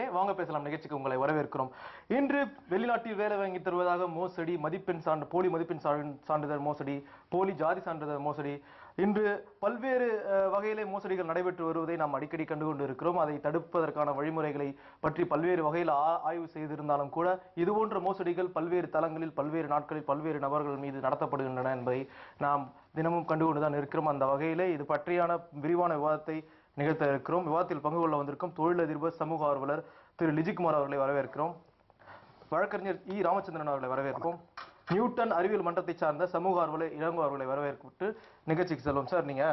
நேயர்களே, வாங்க பேசலாம் நிகழ்ச்சிக்கு உங்களை வரவேற்கிறோம். இன்று வெளிநாட்டில் வேலை வாங்கி தருவதாக மோசடி, போலி மதிப்பெண் சான்றிதழ் மோசடி, போலி ஜாதி சான்றிதழ் மோசடி, இன்று பல்வேறு வகையிலே மோசடிகள் நடைபெற்று வருவதை நாம் அடிக்கடி கண்டுகொண்டு இருக்கிறோம். அதை தடுப்பதற்கான வழிமுறைகளை பற்றி பல்வேறு வகையில் ஆய்வு செய்திருந்தாலும் கூட இதுபோன்ற மோசடிகள் பல்வேறு தளங்களில், பல்வேறு நாட்களில், பல்வேறு நபர்கள் மீது நடத்தப்படுகின்றன என்பதை நாம் தினமும் கண்டுகொண்டுதான் இருக்கிறோம். அந்த வகையிலே இது பற்றியான விரிவான விவாதத்தை நிகழ்த்த இருக்கிறோம். விவாதத்தில் பங்கு கொள்ள வந்திருக்கும் தொழிலதிபர், சமூக ஆர்வலர் திரு லிஜிகுமார் அவர்களை வரவேற்கிறோம். வழக்கறிஞர் இ ராமச்சந்திரன் அவர்களை வரவேற்போம். நியூட்டன் அறிவியல் மன்றத்தை சார்ந்த சமூக ஆர்வலர் இளங்கோ அவர்களை வரவேற்பிட்டு நிகழ்ச்சிக்கு செல்வோம். சார், நீங்க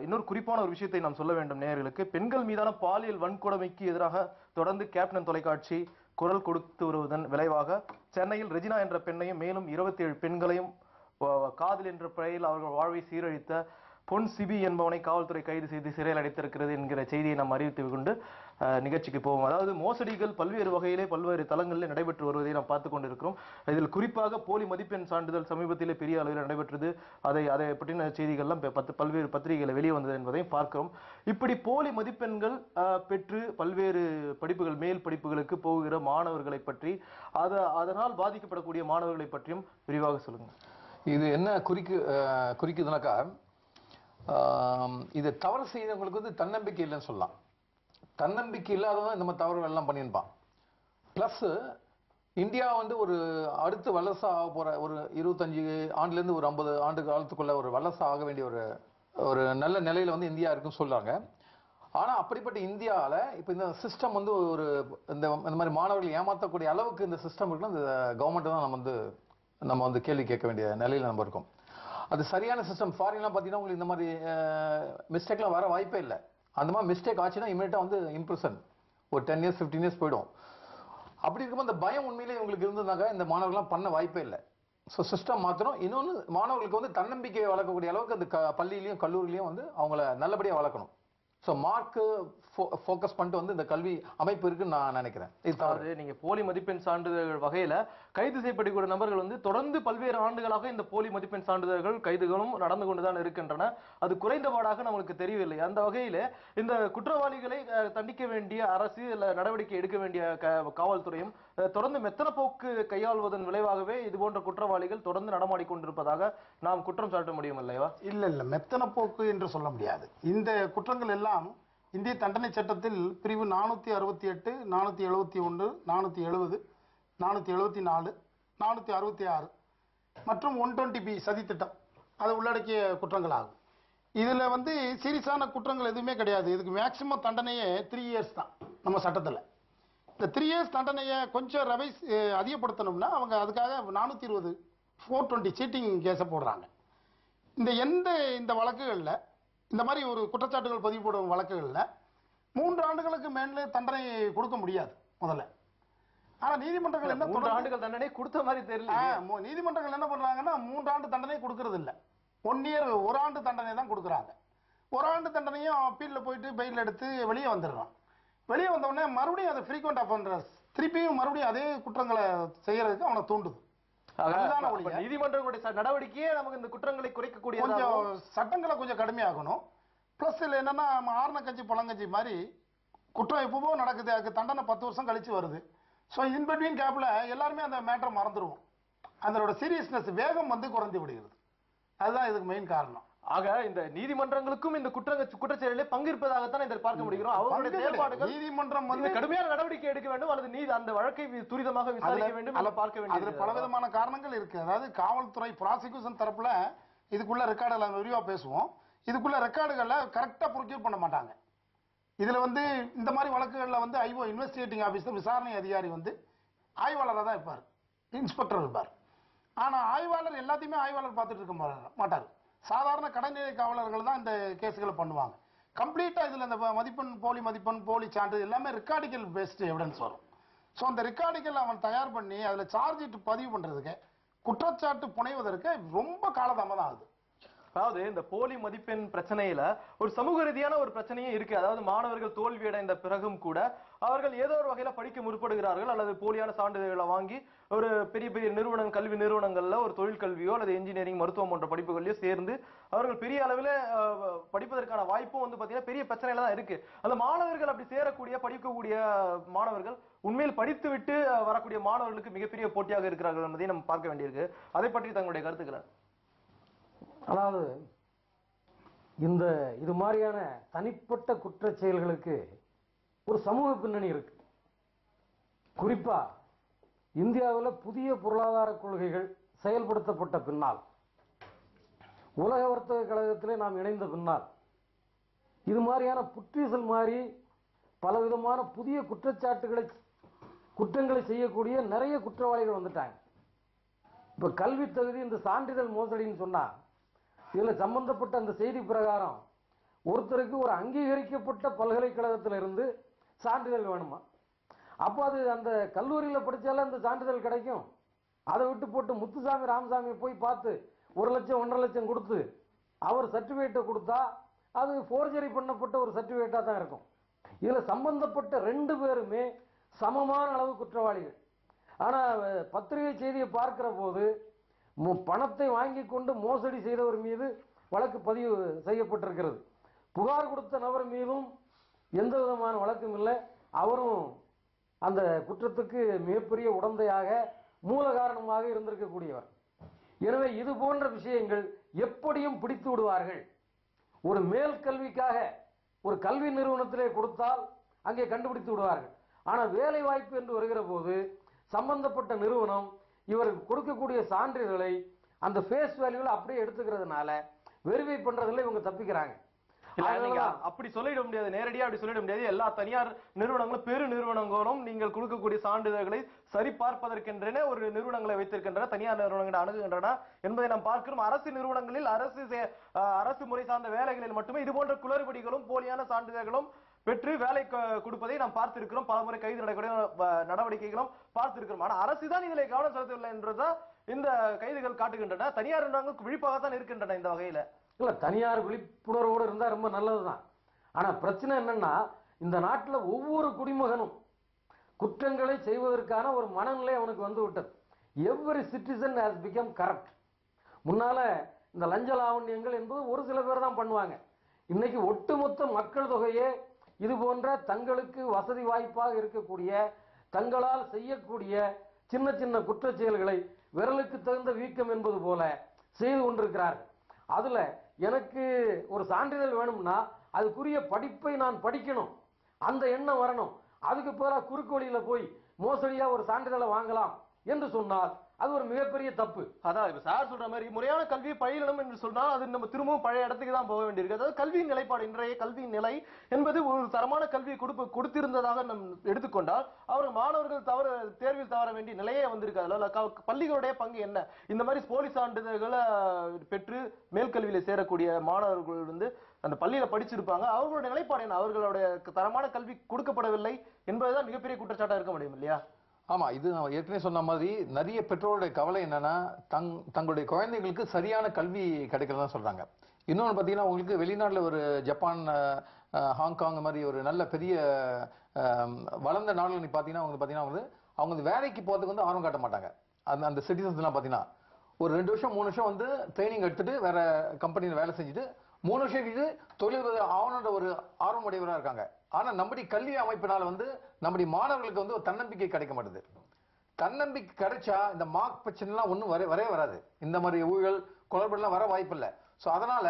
இன்னொரு குறிப்பான ஒரு விஷயத்தை நாம் சொல்ல வேண்டும் நேயர்களுக்கு. பெண்கள் மீதான பாலியல் வன்கொடுமைக்கு எதிராக தொடர்ந்து கேப்டன் தொலைக்காட்சி குரல் கொடுத்து வருவதன் விளைவாக சென்னையில் ரெஜினா என்ற பெண்ணையும் மேலும் 27 பெண்களையும் காதல் என்ற பெயரில் அவர்கள் வாழ்வை சீரழித்த பொன் சிபி என்பவனை காவல்துறை கைது செய்து சிறையில் அடைத்திருக்கிறது என்கிற செய்தியை நாம் அறிவித்து கொண்டு நிகழ்ச்சிக்கு போவோம். அதாவது மோசடிகள் பல்வேறு வகையிலே பல்வேறு தளங்களில் நடைபெற்று வருவதை நாம் பார்த்துக் கொண்டிருக்கிறோம். இதில் குறிப்பாக போலி மதிப்பெண் சான்றிதழ் சமீபத்திலே பெரிய அளவில் நடைபெற்றது. அதை பற்றின செய்திகள்லாம் பல்வேறு பத்திரிகைகளை வெளியே வந்தது என்பதையும் பார்க்கிறோம். இப்படி போலி மதிப்பெண்கள் பெற்று பல்வேறு படிப்புகள், மேல் படிப்புகளுக்கு போகிற மாணவர்களை பற்றி, அதனால் பாதிக்கப்படக்கூடிய மாணவர்களை பற்றியும் விரிவாக சொல்லுங்க. இது என்ன குறிக்குதுனாக்கா, இதை தவறு செய்யறவங்களுக்கு வந்து தன்னம்பிக்கை இல்லைன்னு சொல்லலாம். தன்னம்பிக்கை இல்லாதவன் இந்த மாதிரி தவறுகள் எல்லாம் பண்ணியிருப்பான். பிளஸ் இந்தியா வந்து ஒரு அடுத்து வல்லரசா ஆக போற ஒரு 25 ஆண்டுலேருந்து ஒரு 50 ஆண்டு காலத்துக்குள்ள ஒரு வல்லரசா ஆக வேண்டிய ஒரு நல்ல நிலையில வந்து இந்தியா இருக்குன்னு சொல்றாங்க. ஆனா அப்படிப்பட்ட இந்தியாவில் இப்போ இந்த சிஸ்டம் வந்து இந்த மாதிரி மாணவர்கள் ஏமாற்றக்கூடிய அளவுக்கு இந்த சிஸ்டம் இருக்குன்னா இந்த கவர்மெண்ட் தான் நம்ம வந்து கேள்வி கேட்க வேண்டிய நிலையில நம்ம இருக்கோம். அது சரியான சிஸ்டம். ஃபாரின்லாம் பார்த்தீங்கன்னா உங்களுக்கு இந்த மாதிரி மிஸ்டேக்லாம் வர வாய்ப்பே இல்லை. அந்த மாதிரி மிஸ்டேக் ஆச்சுன்னா இமீடியட்டாக வந்து இம்ப்ரெஷன் ஒரு 10 இயர்ஸ் 15 இயர்ஸ் போயிடும். அப்படி இருக்கும்போது அந்த பயம் உண்மையிலே இவங்களுக்கு இருந்ததுனாக்க இந்த மாணவர்கள்லாம் பண்ண வாய்ப்பே இல்லை. ஸோ சிஸ்டம் மாற்றணும். இன்னொன்று, மாணவர்களுக்கு வந்து தன்னம்பிக்கையை வளர்க்கக்கூடிய அளவுக்கு அந்த பள்ளியிலையும் கல்லூரிலையும் வந்து அவங்கள நல்லபடியாக வளர்க்கணும். ஸோ மார்க்கு ஃபோக்கஸ் பண்ணிட்டு வந்து இந்த கல்வி அமைப்பு இருக்குன்னு நான் நினைக்கிறேன். அதாவது நீங்க போலி மதிப்பெண் சான்றிதழ்கள் வகையில கைது செய்யப்படக்கூடிய நபர்கள் வந்து தொடர்ந்து பல்வேறு ஆண்டுகளாக இந்த போலி மதிப்பெண் சான்றிதழ்கள் கைதுகளும் நடந்து கொண்டுதான் இருக்கின்றன. அது குறைந்தபாடாக நம்மளுக்கு தெரியவில்லை. அந்த வகையில இந்த குற்றவாளிகளை தண்டிக்க வேண்டிய அரசு இல்ல நடவடிக்கை எடுக்க வேண்டிய காவல்துறையும் தொடர்ந்து மெத்தன போக்கு கையாள்வதன் விளைவாகவே இது போன்ற குற்றவாளிகள் தொடர்ந்து நடமாடி கொண்டிருப்பதாக நாம் குற்றம் சாட்ட முடியும் இல்லையா? இல்ல மெத்தன போக்கு என்று சொல்ல முடியாது. இந்த குற்றங்கள் எல்லாம் இந்திய தண்டனை சட்டத்தில் பிரிவு 468, 471, 470, 474, 466 மற்றும் 120B சதித்திட்டம் அது உள்ளடக்கிய குற்றங்கள் ஆகும். இதுல வந்து சீரியஸான குற்றங்கள் எதுவுமே கிடையாது. இதுக்கு மேக்சிமம் தண்டனையே 3 இயர்ஸ் தான் நம்ம சட்டத்தில். இந்த 3 இயர்ஸ் தண்டனையை கொஞ்சம் அதிகப்படுத்தணும்னா அவங்க அதுக்காக 420 420 சீட்டிங் கேஸை போடுறாங்க. இந்த வழக்குகளில் இந்த மாதிரி ஒரு குற்றச்சாட்டுகள் பதிவு போடும் வழக்குகளில் 3 ஆண்டுகளுக்கு மேலே தண்டனை கொடுக்க முடியாது முதல்ல. ஆனால் நீதிமன்றங்கள் என்ன 3 ஆண்டுகள் தண்டனை கொடுத்த மாதிரி தெரியல. நீதிமன்றங்கள் என்ன பண்றாங்கன்னா 3 ஆண்டு தண்டனை கொடுக்கறது இல்லை. 1 இயர் 1 ஆண்டு தண்டனை தான் கொடுக்குறாங்க. 1 ஆண்டு தண்டனையும் அப்பீலில் போயிட்டு பெயில் எடுத்து வெளியே வந்துடுறான். வெளியே வந்தவுடனே மறுபடியும் அது ஃப்ரீக்வெண்ட் அஃபெண்டர்ஸ் திருப்பியும் மறுபடியும் அதே குற்றங்களை செய்யறதுக்கு அவனை தூண்டுது. நீதிமன்றங்களுடைய நடவடிக்கையே நமக்கு இந்த குற்றங்களை குறைக்கக்கூடிய கொஞ்சம் சட்டங்களை கொஞ்சம் கடுமையாகணும். பிளஸ் இல்லை என்னன்னா ஆரணக்கஞ்சி பழங்கஞ்சி மாதிரி குற்றம் எப்பவோ நடக்குது, அதுக்கு தண்டனை 10 வருஷம் கழிச்சு வருது. ஸோ இன் பிட்வீன் கேப்ல எல்லாருமே அந்த மேட்டரை மறந்துடுவோம். அதோட சீரியஸ்னஸ் வேகம் வந்து குறைந்து விடுகிறது. அதுதான் இதுக்கு மெயின் காரணம். ஆக இந்த நீதிமன்றங்களுக்கும் இந்த குற்றச்செயலிலே பங்கு இருப்பதாகத்தான் இதை பார்க்க முடிகிறோம். அவர்களுடைய செயல்பாடுகள் நீதிமன்றம் வந்து கடுமையான நடவடிக்கை எடுக்க வேண்டும் அல்லது அந்த வழக்கை துரிதமாக விசாரிக்க வேண்டும் அல்ல பார்க்க வேண்டும். அதுல பலவிதமான காரணங்கள் இருக்கு. அதாவது காவல்துறை ப்ராசிக்யூஷன் தரப்புல இதுக்குள்ள ரெக்கார்டுல விரிவா பேசுவோம். இதுக்குள்ள ரெக்கார்டுகளை கரெக்டா ப்ரொக்யூர் பண்ண மாட்டாங்க. இதுல வந்து இந்த மாதிரி வழக்குகள்ல வந்து ஐஓ இன்வெஸ்டிகேட்டிங் ஆபீசர் விசாரணை அதிகாரி வந்து ஆய்வாளராக தான் இருப்பார், இன்ஸ்பெக்டர் இருப்பார். ஆனா ஆய்வாளர் எல்லாத்தையுமே ஆய்வாளர் பார்த்துட்டு இருக்க மாட்டார். சாதாரண கடைநிலை காவலர்கள் தான் இந்த கேஸுகளை பண்ணுவாங்க. கம்ப்ளீட்டா இதுல இந்த மதிப்பெண், போலி மதிப்பெண், போலி சான்று எல்லாமே ரெக்கார்டிக்கல் பேஸ்டு எவிடன்ஸ் வரும். ஸோ அந்த ரெக்கார்டிக்கல் அவன் தயார் பண்ணி அதுல சார்ஜ் ஷீட் பதிவு பண்றதுக்கு, குற்றச்சாட்டு புனைவதற்கு ரொம்ப காலதாமதம் ஆகுது. அதாவது இந்த போலி மதிப்பெண் பிரச்சனையில ஒரு சமூக ரீதியான ஒரு பிரச்சனையும் இருக்கு. அதாவது மாணவர்கள் தோல்வி அடைந்த பிறகும் கூட அவர்கள் ஏதோ ஒரு வகையில படிக்க முற்படுகிறார்கள் அல்லது போலியான சான்றிதழ்களை வாங்கி ஒரு பெரிய பெரிய கல்வி நிறுவனங்கள்ல ஒரு தொழில் கல்வியோ அல்லது இன்ஜினியரிங் மருத்துவம் போன்ற படிப்புகளையோ சேர்ந்து அவர்கள் பெரிய அளவில் படிப்பதற்கான வாய்ப்பும் வந்து பாத்தீங்கன்னா பெரிய பிரச்சனையில தான் இருக்கு. அந்த மாணவர்கள் அப்படி படிக்கக்கூடிய மாணவர்கள் உண்மையில் படித்து விட்டு வரக்கூடிய மாணவர்களுக்கு மிகப்பெரிய போட்டியாக இருக்கிறார்கள் என்பதை நம்ம பார்க்க வேண்டியிருக்கு. அதை பற்றி தங்களுடைய கருத்துக்களை. அதாவது இது மாதிரியான தனிப்பட்ட குற்ற செயல்களுக்கு ஒரு சமூக பின்னணி இருக்கு. குறிப்பா இந்தியாவில் புதிய பொருளாதார கொள்கைகள் செயல்படுத்தப்பட்ட பின்னால், உலக வர்த்தக கழகத்திலே நாம் இணைந்த பின்னால், இது மாதிரியான புற்றீசல் மாதிரி பலவிதமான புதிய குற்றங்களை செய்யக்கூடிய நிறைய குற்றவாளிகள் வந்துட்டாங்க. இப்ப கல்வி தகுதி இந்த சான்றிதழ் மோசடின்னு சொன்னா, இதுல சம்பந்தப்பட்ட அந்த செய்தி பிரகாரம் ஒருத்தருக்கு ஒரு அங்கீகரிக்கப்பட்ட பல்கலைக்கழகத்திலிருந்து சான்றிதழ் வேணுமா? அப்போ அது அந்த கல்லூரியில் படிச்சாலும் அந்த சான்றிதழ் கிடைக்கும். அதை விட்டு போட்டு முத்துசாமி ராமசாமியை போய் பார்த்து 1 லட்சம் 1.5 லட்சம் கொடுத்து அவர் சர்டிபிகேட்டை கொடுத்தா அது ஃபோர்ஜரி பண்ணப்பட்ட ஒரு சர்டிபிகேட்டா தான் இருக்கும். இதுல சம்பந்தப்பட்ட 2 பேருமே சமமான அளவு குற்றவாளிகள். ஆனா பத்திரிகை செய்தியை பார்க்கிற போது பணத்தை வாங்கி கொண்டு மோசடி செய்தவர் மீது வழக்கு பதிவு செய்யப்பட்டிருக்கிறது. புகார் கொடுத்த நபர் மீதும் எந்த விதமான வழக்கும் இல்லை. அவரும் அந்த குற்றத்துக்கு மிகப்பெரிய உடந்தையாக மூல காரணமாக இருந்திருக்கக்கூடியவர். எனவே இது போன்ற விஷயங்கள் எப்படியும் பிடித்து விடுவார்கள். ஒரு மேல் கல்விக்காக ஒரு கல்வி நிறுவனத்திலே கொடுத்தால் அங்கே கண்டுபிடித்து விடுவார்கள். ஆனால் வேலை வாய்ப்பு என்று வருகிற போது சம்பந்தப்பட்ட நிறுவனம் இவருக்கு கொடுக்கக்கூடிய சான்றிதழை அந்த ஃபேஸ் வேல்யூல அப்படியே எடுத்துக்கிறதுனால வெரிஃபை பண்றதுல இவங்க தப்பிக்கிறாங்க. அப்படி சொல்லிட முடியாது, நேரடியா அப்படி சொல்லிட முடியாது. எல்லா தனியார் நிறுவனங்களும் பெரு நிறுவனங்களும் நீங்கள் கொடுக்கக்கூடிய சான்றிதழ்களை சரி பார்ப்பதற்கென்றே ஒரு நிறுவனங்களை வைத்திருக்கின்றன, தனியார் நிறுவனங்களை அணுகுகின்றன என்பதை நாம் பார்க்கிறோம். அரசு நிறுவனங்களில் அரசு முறை சார்ந்த வேலைகளில் மட்டுமே இது போன்ற குளறுபடிகளும் போலியான சான்றிதழ்களும் பெற்று வேலை கொடுப்பதை நாம் பார்த்திருக்கிறோம். பலமுறை கைது நடவடிக்கைகளும் பார்த்திருக்கிறோம். ஆனால் அரசு தான் இதில் கவனம் செலுத்தவில்லை என்றுதான் இந்த கைதுகள் காட்டுகின்றன. தனியார் நிறுவனங்களுக்கு விழிப்பாகத்தான் இருக்கின்றன. இந்த வகையில இல்ல, தனியார் விழிப்புணர்வோடு இருந்தா ரொம்ப நல்லதுதான். ஆனா பிரச்சனை என்னன்னா, இந்த நாட்டில் ஒவ்வொரு குடிமகனும் குற்றங்களை செய்வதற்கான ஒரு மனநிலை அவனுக்கு வந்து விட்டது. Every citizen has become corrupt. முன்னால இந்த லஞ்ச லாவண்யங்கள் என்பது ஒரு சில பேர் தான் பண்ணுவாங்க. இன்னைக்கு ஒட்டுமொத்த மக்கள் தொகையே இது போன்ற தங்களுக்கு வசதி வாய்ப்பாக இருக்கக்கூடிய, தங்களால் செய்யக்கூடிய சின்ன சின்ன குற்ற செயல்களை விரலுக்கு தகுந்த வீக்கம் என்பது போல செய்து கொண்டிருக்கிறார்கள். அதுல எனக்கு ஒரு சான்றிதழ் வேணும்னா அதுக்குரிய படிப்பை நான் படிக்கணும், அந்த எண்ணம் வரணும். அதுக்கு பிறகு குறுக்கு வழியில போய் மோசடியா ஒரு சான்றிதழை வாங்கலாம் என்று சொன்னால் அது ஒரு மிகப்பெரிய தப்பு. அதான் இப்ப சார் சொல்ற மாதிரி முறையான கல்வியை பயிலணும் என்று சொன்னால் அது நம்ம திரும்பவும் பழைய இடத்துக்கு தான் போக வேண்டியிருக்கு. அதாவது கல்வியின் நிலைப்பாடு, இன்றைய கல்வியின் நிலை என்பது ஒரு தரமான கல்வியை கொடுத்திருந்ததாக நம் எடுத்துக்கொண்டால் அவர் மாணவர்கள் தேர்வில் தவற வேண்டிய நிலையே வந்திருக்காது. பள்ளிகளுடைய பங்கு என்ன? இந்த மாதிரி போலி சான்றிதழ்களை பெற்று மேல்கல்வியில சேரக்கூடிய மாணவர்கள் வந்து அந்த பள்ளியில படிச்சிருப்பாங்க, அவர்களுடைய நிலைப்பாடு என்ன? அவர்களுடைய தரமான கல்வி கொடுக்கப்படவில்லை என்பதுதான் மிகப்பெரிய குற்றச்சாட்டா இருக்க முடியும் இல்லையா? ஆமா, இது நான் ஏற்கனவே சொன்ன மாதிரி நிறைய பெற்றோருடைய கவலை என்னன்னா, தங்களுடைய குழந்தைகளுக்கு சரியான கல்வி கிடைக்கிறதா சொல்றாங்க. இன்னொன்று பார்த்தீங்கன்னா, உங்களுக்கு வெளிநாட்டில் ஒரு ஜப்பான், ஹாங்காங் மாதிரி ஒரு நல்ல பெரிய வளர்ந்த நாடுகள் பார்த்தீங்கன்னா அவங்க வேலைக்கு போகிறதுக்கு வந்து ஆர்வம் காட்ட மாட்டாங்க. அந்த சிட்டிசன்ஸ்லாம் பார்த்தீங்கன்னா ஒரு 2 வருஷம் 3 வருஷம் வந்து ட்ரைனிங் எடுத்துட்டு வேற கம்பெனியில் வேலை செஞ்சுட்டு 3 வருஷம் கழிச்சு தொழில் ஆவணன்ற ஒரு ஆர்வம் உடையவராக இருக்காங்க. ஆனா நம்முடைய கல்வி அமைப்பினால வந்து நம்முடைய மாணவர்களுக்கு வந்து ஒரு தன்னம்பிக்கை கிடைக்க மாட்டேது. தன்னம்பிக்கை கிடைச்சா இந்த மார்க் பிரச்சனைலாம் ஒன்றும் வரவே வராது. இந்த மாதிரி ஊழல் குளறுபடிலாம் வர வாய்ப்பு இல்லை. ஸோ அதனால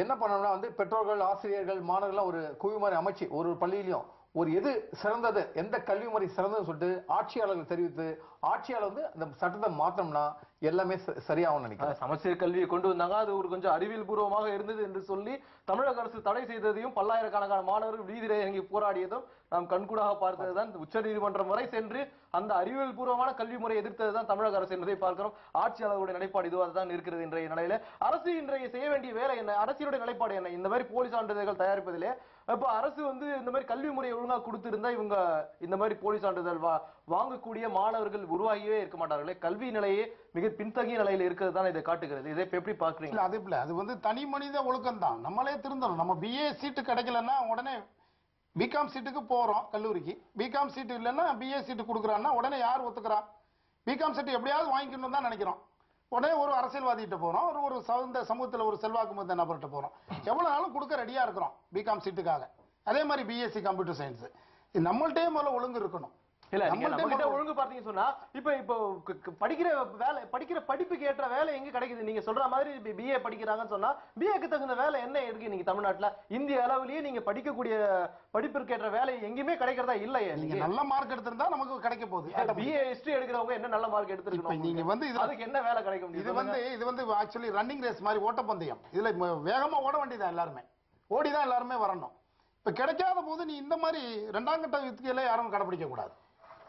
என்ன பண்ணணும்னா வந்து பெற்றோர்கள், ஆசிரியர்கள், மாணவர்கள்லாம் ஒரு குழு மாதிரி அமைச்சு ஒரு பள்ளியிலையும் ஒரு எது சிறந்தது, எந்த கல்வி முறை சிறந்ததுன்னு சொல்லிட்டு ஆட்சியாளர்கள் தெரிவித்து ஆட்சியாளர் வந்து அந்த சட்டத்தை மாற்றோம்னா எல்லாமே சரியாகும் நினைக்கிறேன். சமச்சீர் கல்வியை கொண்டு வந்தாங்க, அது ஒரு கொஞ்சம் அறிவியல் பூர்வமாக இருந்தது என்று சொல்லி தமிழக அரசு தடை செய்ததையும் பல்லாயிரக்கணக்கான மாணவர்கள் வீதியிலே இறங்கி போராடியதும் நாம் கண்கூடாக பார்த்ததுதான். உச்ச நீதிமன்றம் வரை சென்று அந்த அறிவியல் பூர்வமான கல்வி முறை எதிர்த்ததுதான் தமிழக அரசு என்பதை பார்க்கிறோம். ஆட்சியாளர்களுடைய நிலைப்பாடு இதுவாக தான் இருக்கிறது. இன்றைய நிலையில அரசு இன்றைய செய்ய வேண்டிய வேலை என்ன? அரசியலுடைய நிலைப்பாடு என்ன? இந்த மாதிரி போலி சான்றிதழ்கள் தயாரிப்பதிலே இப்ப அரசு வந்து இந்த மாதிரி கல்வி முறையை ஒழுங்கா கொடுத்திருந்தா இவங்க இந்த மாதிரி போலி சான்றிதழ் வாங்கக்கூடிய மாணவர்கள் உருவாகியே இருக்க மாட்டார்களே. கல்வி நிலையே மிக பின்தங்கிய நிலையில் இருக்கிறது தான் இதை காட்டுகிறது. இதை எப்படி பாக்குறீங்க? அது வந்து தனி மனித ஒழுக்கம் தான். நம்மளே திருந்தணும். நம்ம BA சீட்டு கிடைக்கலன்னா உடனே பிகாம் சீட்டுக்கு போறோம் கல்லூரிக்கு, பிகாம் சீட்டு இல்லைன்னா பிஏ சீட்டு கொடுக்குறான்னா உடனே யார் ஒத்துக்கிறா? பிகாம் சீட்டு எப்படியாவது வாங்கிக்கணும் தான் நினைக்கிறோம். உடனே ஒரு அரசியல்வாதிகிட்ட போறோம், ஒரு சமூகத்தில் ஒரு செல்வாக்கு மிக்க நபர்கிட்ட போறோம். எவ்வளவு நாளும் கொடுக்க ரெடியா இருக்கிறோம் பிகாம் சீட்டுக்காக. அதே மாதிரி பிஎஸ்சி கம்ப்யூட்டர் சயின்ஸ் நம்மள்ட்டே முதல்ல ஒழுங்கு இருக்கணும். இல்ல நீங்க நம்மகிட்ட ஒழுங்கு பார்த்தீங்க சொன்னா இப்போ படிக்கிற படிப்புக்கு ஏற்ற வேலை எங்க கிடைக்குது? நீங்க சொல்ற மாதிரி பிஏ படிக்கிறாங்கன்னு சொன்னா பிஏக்கு தகுந்த வேலை என்ன இருக்கு நீங்க தமிழ்நாட்டுல? இந்திய அளவுலயே நீங்க படிக்கக்கூடிய படிப்பிற்கு ஏற்ற வேலை எங்கேயுமே கிடைக்கிறதா இல்லையே. நீங்க நல்ல மார்க் எடுத்திருந்தா நமக்கு கிடைக்க போகுது. பிஏ ஹிஸ்டரி எடுக்கிறவங்க என்ன நல்ல மார்க் எடுத்திருக்கணும்? நீங்க வந்து அதுக்கு என்ன வேலை கிடைக்க முடியும்? இது வந்து ஆக்சுவலி ரன்னிங் ரேஸ் மாதிரி, ஓட்டப்பந்தயம். இதுல வேகமா ஓட வேண்டியதான், எல்லாருமே ஓடிதான் எல்லாருமே வரணும். இப்ப கிடைக்காத போது நீ இந்த மாதிரி இரண்டாம் கட்ட யுக்திகளை யாரும் கடைபிடிக்க கூடாது.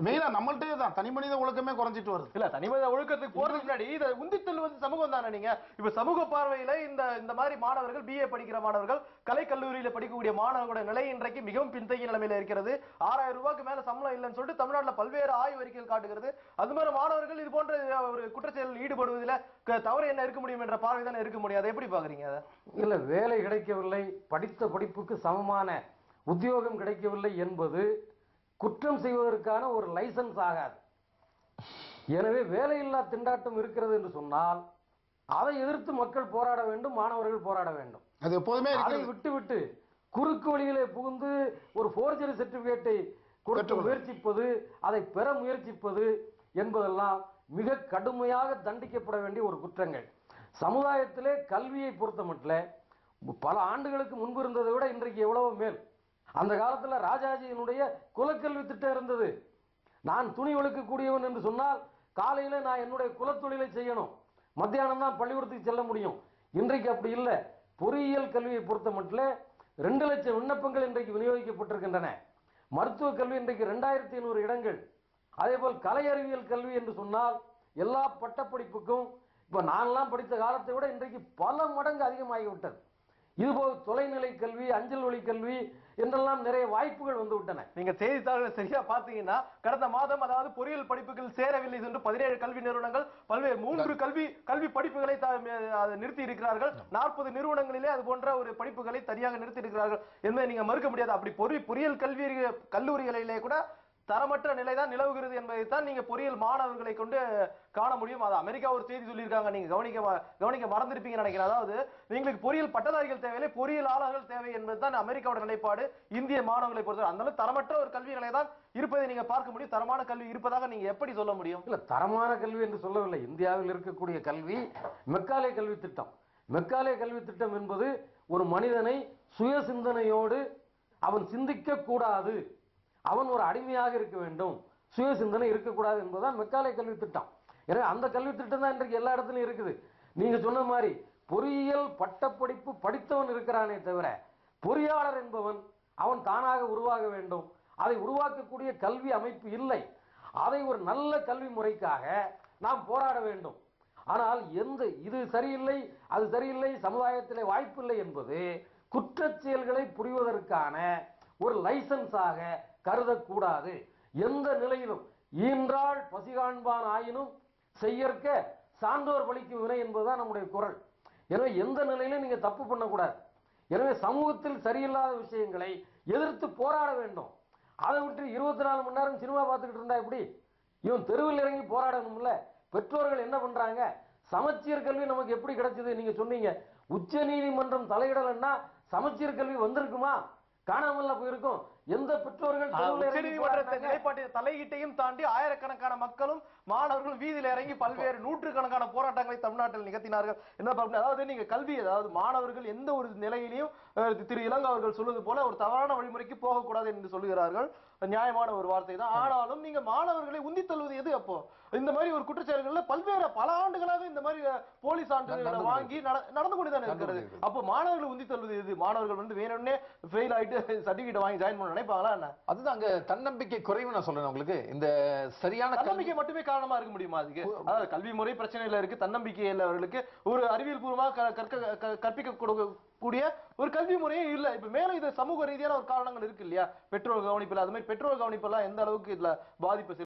மெயினா நம்மள்ட்டே தான் தனி மனித ஒழுக்கமே குறைஞ்சிட்டு வருது. இல்ல தனி மனித ஒழுக்கத்துக்கு போறதுக்கு முன்னாடி இதை உந்தித்தல் வந்து சமூகம் தானே. நீங்க இப்ப சமூக பார்வையில இந்த மாதிரி மாணவர்கள், பிஏ படிக்கிற மாணவர்கள், கலை கல்லூரியில படிக்கக்கூடிய மாணவர்களுடைய நிலை இன்றைக்கு மிகவும் பின்தங்கிய நிலைமையில இருக்கிறது. 6000 ரூபாய்க்கு மேல சம்பளம் இல்லைன்னு சொல்லிட்டு தமிழ்நாட்டில் பல்வேறு ஆய்வு அறிக்கைகள் காட்டுகிறது. அது மாதிரி மாணவர்கள் இது போன்ற ஒரு குற்றச்செயலில் ஈடுபடுவதில் தவறு என்ன இருக்க முடியும் என்ற பார்வை தானே இருக்க முடியாது. எப்படி பாக்குறீங்க அதை? இல்ல, வேலை கிடைக்கவில்லை, படித்த படிப்புக்கு சமமான உத்தியோகம் கிடைக்கவில்லை என்பது குற்றம் செய்வதற்கான ஒரு லைசன்ஸ் ஆகாது. எனவே வேலையில்லா திண்டாட்டம் இருக்கிறது என்று சொன்னால் அதை எதிர்த்து மக்கள் போராட வேண்டும், மாணவர்கள் போராட வேண்டும். அது எப்போதுமே அதை விட்டு குறுக்கு வழியிலே புகுந்து ஒரு ஃபோர்ஜரி சர்டிபிகேட்டை கொடுக்க முயற்சிப்பது, அதை பெற முயற்சிப்பது என்பதெல்லாம் மிக கடுமையாக தண்டிக்கப்பட வேண்டிய ஒரு குற்றங்கள். சமுதாயத்திலே கல்வியை பொறுத்த மட்டும் பல ஆண்டுகளுக்கு முன்பு இருந்ததை விட இன்றைக்கு எவ்வளவு மேல். அந்த காலத்துல ராஜாஜியினுடைய குலக்கல்வி திட்டம் இருந்தது. நான் துணி ஒழுக்கக்கூடியவன் என்று சொன்னால் காலையில நான் என்னுடைய குலத்தொழிலை செய்யணும், மத்தியானம் தான் பள்ளிக்கூடத்துக்கு செல்ல முடியும். இன்றைக்கு அப்படி இல்லை. பொறியியல் கல்வியை பொறுத்த மட்டும் 2 லட்சம் விண்ணப்பங்கள் இன்றைக்கு விநியோகிக்கப்பட்டிருக்கின்றன. மருத்துவ கல்வி இன்றைக்கு 2500 இடங்கள். அதே போல் கலை அறிவியல் கல்வி என்று சொன்னால் எல்லா பட்டப்படிப்புக்கும் இப்ப நான்லாம் படித்த காலத்தை விட இன்றைக்கு பல மடங்கு அதிகமாகிவிட்டது. இதுபோல் தொலைநிலை கல்வி, அஞ்சல் வழி கல்வி என்றெல்லாம் நிறைய வாய்ப்புகள் வந்து விட்டன. நீங்க செய்தித்தாள்களை சரியா பாத்தீங்கன்னா கடந்த மாதம் அதாவது பொறியியல் படிப்புகள் சேரவில்லை என்று 17 கல்வி நிறுவனங்கள் பல்வேறு 3 கல்வி படிப்புகளை நிறுத்தி இருக்கிறார்கள். 40 நிறுவனங்களிலே அது போன்ற ஒரு படிப்புகளை தனியாக நிறுத்தி இருக்கிறார்கள் என்பதை நீங்க மறுக்க முடியாது. அப்படி பொறியியல் கல்லூரிகளிலே கூட தரமற்ற நிலைதான் நிலவுகிறது என்பதைத்தான் நீங்க பொறியியல் மாணவர்களை கொண்டு காண முடியும். அது அமெரிக்கா ஒரு செய்தி சொல்லியிருக்காங்க, நீங்க கவனிக்க மறந்திருப்பீங்கன்னு நினைக்கிறேன். அதாவது நீங்களுக்கு பொறியியல் பட்டதாரிகள் தேவையில்லை, பொறியியலாளர்கள் தேவை என்பதுதான் அமெரிக்காவோட நிலைப்பாடு. இந்திய மாணவர்களை பொறுத்தவரை அந்த தரமற்ற ஒரு கல்வி நிலை தான் இருப்பதை நீங்க பார்க்க முடியும். தரமான கல்வி இருப்பதாக நீங்க எப்படி சொல்ல முடியும்? இல்ல, தரமான கல்வி என்று சொல்லவில்லை. இந்தியாவில் இருக்கக்கூடிய கல்வி மெக்காலே கல்வி திட்டம். மெக்காலே கல்வி திட்டம் என்பது ஒரு மனிதனை சுய சிந்தனையோடு அவன் சிந்திக்க கூடாது, அவன் ஒரு அடிமையாக இருக்க வேண்டும், சுய சிந்தனை இருக்கக்கூடாது என்பதுதான் மெக்காலே கல்வி திட்டம். எனவே அந்த கல்வி திட்டம் தான் இன்றைக்கு எல்லா இடத்துலையும் இருக்குது. நீங்க சொன்ன மாதிரி பொறியியல் பட்டப்படிப்பு படித்தவன் இருக்கிறானே தவிர பொறியாளர் என்பவன் அவன் தானாக உருவாக வேண்டும். அதை உருவாக்கக்கூடிய கல்வி அமைப்பு இல்லை. அதை ஒரு நல்ல கல்வி முறைக்காக நாம் போராட வேண்டும். ஆனால் இது சரியில்லை, அது சரியில்லை, சமுதாயத்திலே வாய்ப்பில்லை என்பது குற்றச் செயல்களை புரிவதற்கான ஒரு லைசன்ஸாக கருதக்கூடாது. எந்த நிலையிலும் ஈன்றால் பசிகாண்பான் ஆயினும் செய்யற்க சான்றோர் பழிக்கும் வினை என்பதுதான் நம்முடைய குரல். எனவே எந்த நிலையிலும் நீங்க தப்பு பண்ணக்கூடாது. எனவே சமூகத்தில் சரியில்லாத விஷயங்களை எதிர்த்து போராட வேண்டும். அதை விட்டு 24 மணி நேரம் சினிமா பார்த்துக்கிட்டு இருந்தா எப்படி? இவன் தெருவில் இறங்கி போராடணும்ல. பெற்றோர்கள் என்ன பண்றாங்க? சமச்சீர் கல்வி நமக்கு எப்படி கிடைச்சது? நீங்க சொன்னீங்க உச்ச நீதிமன்றம் தலையிடலன்னா சமச்சீர் கல்வி வந்திருக்குமா? காணாமல்ல போயிருக்கும். எந்த பெற்றோர்கள் தலையீட்டையும் தாண்டி ஆயிரக்கணக்கான மக்களும் மாணவர்களும் வீதியில் இறங்கி பல்வேறு நூற்றுக்கணக்கான போராட்டங்களை தமிழ்நாட்டில் நிகழ்த்தினார்கள். என்ன அதாவது நீங்க கல்வி, அதாவது மாணவர்கள் எந்த ஒரு நிலையிலையும் திரு இளங்கோ அவர்கள் சொல்வது போல ஒரு தவறான வழிமுறைக்கு போகக்கூடாது என்று சொல்லுகிறார்கள். நியாயமான ஒரு வார்த்தை தான். ஆனாலும் நீங்க மாணவர்களை உந்தி தள்ளுவது எது? அப்போ இந்த மாதிரி ஒரு குற்றச்செயல்கள்ல பல ஆண்டுகளாக இந்த மாதிரி போலீஸ் சான்றிதழ்களை வாங்கி நடந்து கொண்டுதான் இருக்கிறது. அப்போ மாணவர்கள் உந்தி தள்ளுவது எது? மாணவர்கள் வந்து வேணும்னே ஃபெயில் ஆயிட்டு சர்டிபிகேட் வாங்கி ஜாயின் பண்ண நினைப்பாங்களா என்ன? அதுதான் அங்க தன்னம்பிக்கை குறைவு. நான் சொல்றேன் உங்களுக்கு, இந்த சரியான தன்னம்பிக்கை மட்டுமே காரணமா இருக்க முடியுமா அதுக்கு? அதாவது கல்வி முறை பிரச்சனையில இருக்கு, தன்னம்பிக்கை இல்லை அவர்களுக்கு. ஒரு அறிவியல் பூர்வமாக கற்பிக்க கூடிய ஒரு கல்வி முறையே இல்ல. இப்ப மேல இது சமூக ரீதியான ஒரு காரணங்கள் இருக்கு இல்லையா? பெற்றோர் கவனிப்பு, அது மாதிரி பெற்றோர் கவனிப்பு எல்லாம் எந்த அளவுக்கு இதுல பாதிப்பு